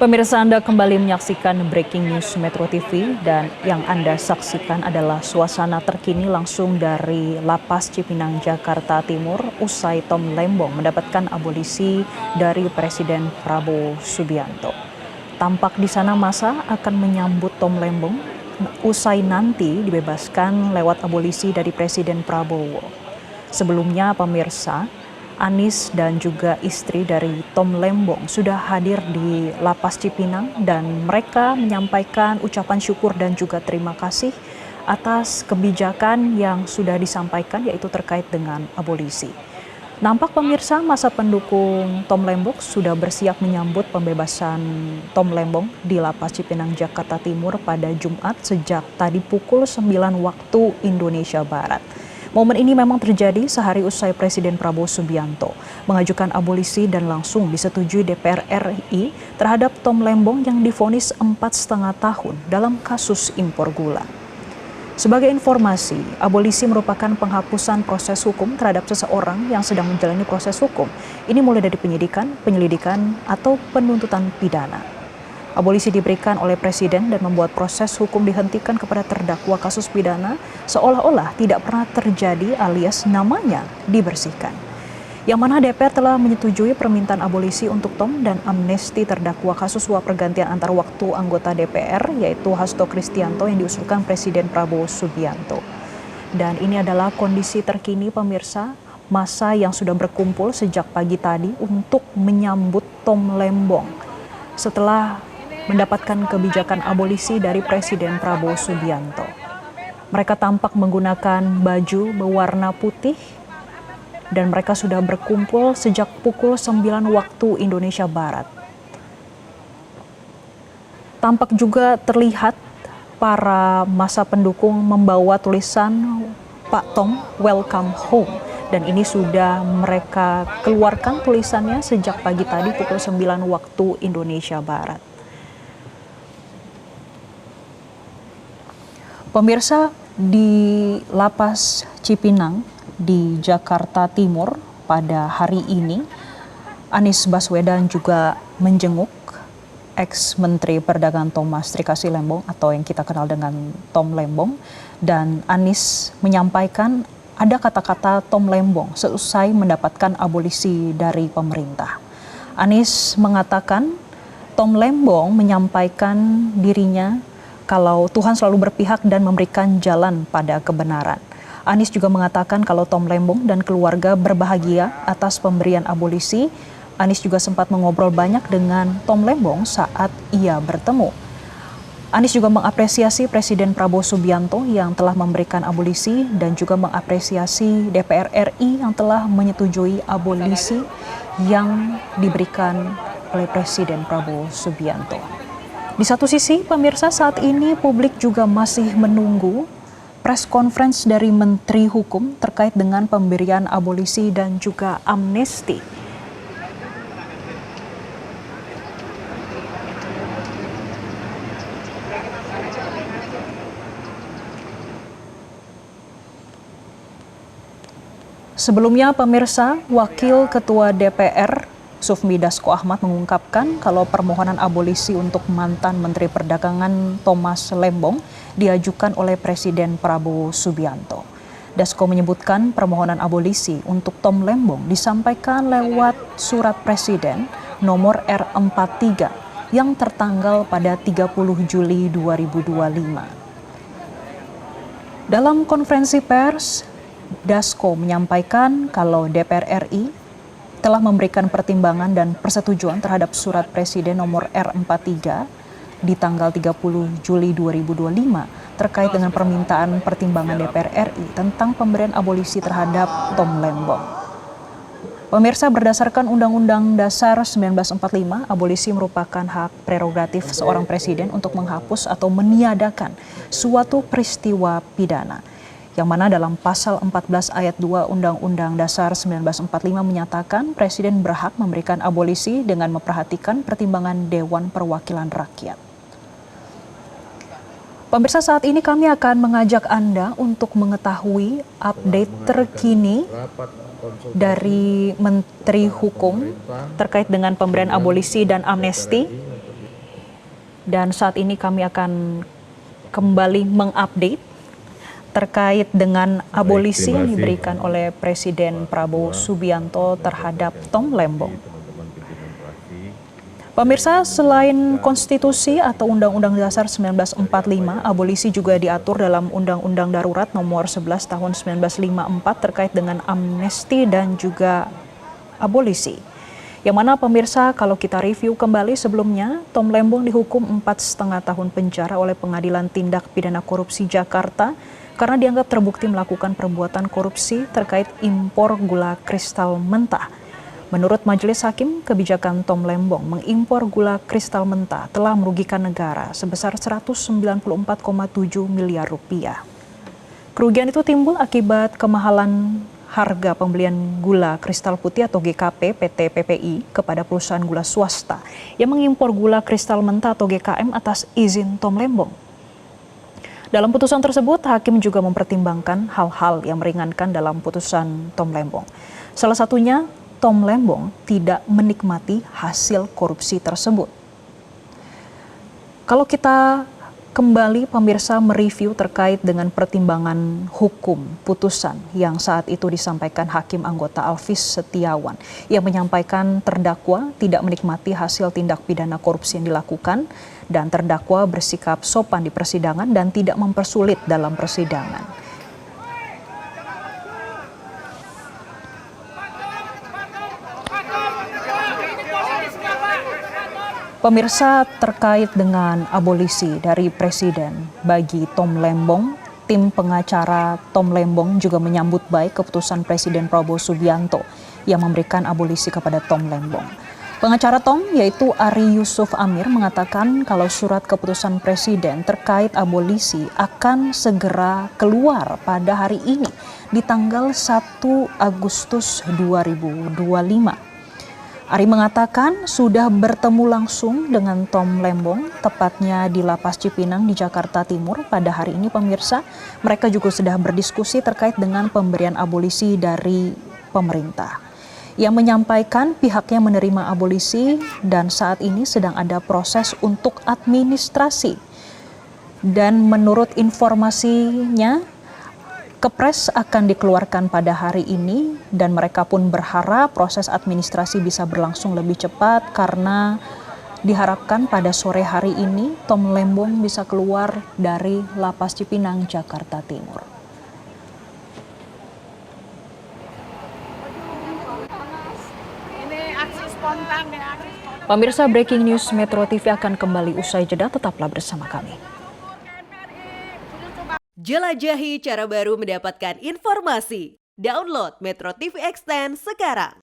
Pemirsa, Anda kembali menyaksikan Breaking News Metro TV dan yang Anda saksikan adalah suasana terkini langsung dari Lapas Cipinang, Jakarta Timur usai Tom Lembong mendapatkan abolisi dari Presiden Prabowo Subianto. Tampak di sana massa akan menyambut Tom Lembong usai nanti dibebaskan lewat abolisi dari Presiden Prabowo. Sebelumnya pemirsa, Anies dan juga istri dari Tom Lembong sudah hadir di Lapas Cipinang dan mereka menyampaikan ucapan syukur dan juga terima kasih atas kebijakan yang sudah disampaikan yaitu terkait dengan abolisi. Nampak pemirsa masa pendukung Tom Lembong sudah bersiap menyambut pembebasan Tom Lembong di Lapas Cipinang, Jakarta Timur pada Jumat sejak tadi pukul 9 waktu Indonesia Barat. Momen ini memang terjadi sehari usai Presiden Prabowo Subianto mengajukan abolisi dan langsung disetujui DPR RI terhadap Tom Lembong yang divonis 4,5 tahun dalam kasus impor gula. Sebagai informasi, abolisi merupakan penghapusan proses hukum terhadap seseorang yang sedang menjalani proses hukum. Ini mulai dari penyidikan, penyelidikan, atau penuntutan pidana. Abolisi diberikan oleh Presiden dan membuat proses hukum dihentikan kepada terdakwa kasus pidana seolah-olah tidak pernah terjadi alias namanya dibersihkan. Yang mana DPR telah menyetujui permintaan abolisi untuk Tom dan amnesti terdakwa kasus suap pergantian antar waktu anggota DPR yaitu Hasto Kristianto yang diusulkan Presiden Prabowo Subianto. Dan ini adalah kondisi terkini pemirsa, massa yang sudah berkumpul sejak pagi tadi untuk menyambut Tom Lembong setelah mendapatkan kebijakan abolisi dari Presiden Prabowo Subianto. Mereka tampak menggunakan baju berwarna putih dan mereka sudah berkumpul sejak pukul 9 waktu Indonesia Barat. Tampak juga terlihat para massa pendukung membawa tulisan Pak Tom Welcome Home dan ini sudah mereka keluarkan tulisannya sejak pagi tadi pukul 9 waktu Indonesia Barat. Pemirsa, di Lapas Cipinang di Jakarta Timur pada hari ini, Anies Baswedan juga menjenguk ex-Menteri Perdagangan Thomas Trikasih Lembong atau yang kita kenal dengan Tom Lembong, dan Anies menyampaikan ada kata-kata Tom Lembong seusai mendapatkan abolisi dari pemerintah. Anies mengatakan Tom Lembong menyampaikan dirinya kalau Tuhan selalu berpihak dan memberikan jalan pada kebenaran. Anies juga mengatakan kalau Tom Lembong dan keluarga berbahagia atas pemberian abolisi. Anies juga sempat mengobrol banyak dengan Tom Lembong saat ia bertemu. Anies juga mengapresiasi Presiden Prabowo Subianto yang telah memberikan abolisi dan juga mengapresiasi DPR RI yang telah menyetujui abolisi yang diberikan oleh Presiden Prabowo Subianto. Di satu sisi, pemirsa, saat ini publik juga masih menunggu press conference dari Menteri Hukum terkait dengan pemberian abolisi dan juga amnesti. Sebelumnya, pemirsa, Wakil Ketua DPR Sufmi Dasko Ahmad mengungkapkan kalau permohonan abolisi untuk mantan Menteri Perdagangan Thomas Lembong diajukan oleh Presiden Prabowo Subianto. Dasko menyebutkan permohonan abolisi untuk Tom Lembong disampaikan lewat surat Presiden nomor R43 yang tertanggal pada 30 Juli 2025. Dalam konferensi pers, Dasko menyampaikan kalau DPR RI telah memberikan pertimbangan dan persetujuan terhadap surat Presiden nomor R43 di tanggal 30 Juli 2025 terkait dengan permintaan pertimbangan DPR RI tentang pemberian abolisi terhadap Tom Lembong. Pemirsa, berdasarkan Undang-Undang Dasar 1945, abolisi merupakan hak prerogatif seorang presiden untuk menghapus atau meniadakan suatu peristiwa pidana. Yang mana dalam pasal 14 ayat 2 Undang-Undang Dasar 1945 menyatakan Presiden berhak memberikan abolisi dengan memperhatikan pertimbangan Dewan Perwakilan Rakyat. Pemirsa, saat ini kami akan mengajak Anda untuk mengetahui update terkini dari Menteri Hukum terkait dengan pemberian abolisi dan amnesti Dan saat ini kami akan kembali mengupdate terkait dengan abolisi yang diberikan oleh Presiden Prabowo Subianto terhadap Tom Lembong. Pemirsa, selain konstitusi atau Undang-Undang Dasar 1945, abolisi juga diatur dalam Undang-Undang Darurat Nomor 11 Tahun 1954 terkait dengan amnesti dan juga abolisi. Yang mana pemirsa, kalau kita review kembali sebelumnya, Tom Lembong dihukum 4,5 tahun penjara oleh Pengadilan Tindak Pidana Korupsi Jakarta karena dianggap terbukti melakukan perbuatan korupsi terkait impor gula kristal mentah. Menurut Majelis Hakim, kebijakan Tom Lembong mengimpor gula kristal mentah telah merugikan negara sebesar 194,7 miliar rupiah. Kerugian itu timbul akibat kemahalan harga pembelian gula kristal putih atau GKP PT PPI kepada perusahaan gula swasta yang mengimpor gula kristal mentah atau GKM atas izin Tom Lembong. Dalam putusan tersebut, hakim juga mempertimbangkan hal-hal yang meringankan dalam putusan Tom Lembong. Salah satunya, Tom Lembong tidak menikmati hasil korupsi tersebut. Kalau kita kembali pemirsa mereview terkait dengan pertimbangan hukum putusan yang saat itu disampaikan Hakim Anggota Alvis Setiawan yang menyampaikan terdakwa tidak menikmati hasil tindak pidana korupsi yang dilakukan dan terdakwa bersikap sopan di persidangan dan tidak mempersulit dalam persidangan. Pemirsa, terkait dengan abolisi dari Presiden bagi Tom Lembong, tim pengacara Tom Lembong juga menyambut baik keputusan Presiden Prabowo Subianto yang memberikan abolisi kepada Tom Lembong. Pengacara Tom, yaitu Ari Yusuf Amir, mengatakan kalau surat keputusan Presiden terkait abolisi akan segera keluar pada hari ini di tanggal 1 Agustus 2025. Ari mengatakan sudah bertemu langsung dengan Tom Lembong, tepatnya di Lapas Cipinang di Jakarta Timur pada hari ini pemirsa. Mereka juga sudah berdiskusi terkait dengan pemberian abolisi dari pemerintah. Yang menyampaikan pihaknya menerima abolisi dan saat ini sedang ada proses untuk administrasi. Dan menurut informasinya, Kepres akan dikeluarkan pada hari ini dan mereka pun berharap proses administrasi bisa berlangsung lebih cepat karena diharapkan pada sore hari ini Tom Lembong bisa keluar dari Lapas Cipinang, Jakarta Timur. Pemirsa, breaking news Metro TV akan kembali usai jeda, tetaplah bersama kami. Jelajahi cara baru mendapatkan informasi. Download Metro TV Extend sekarang.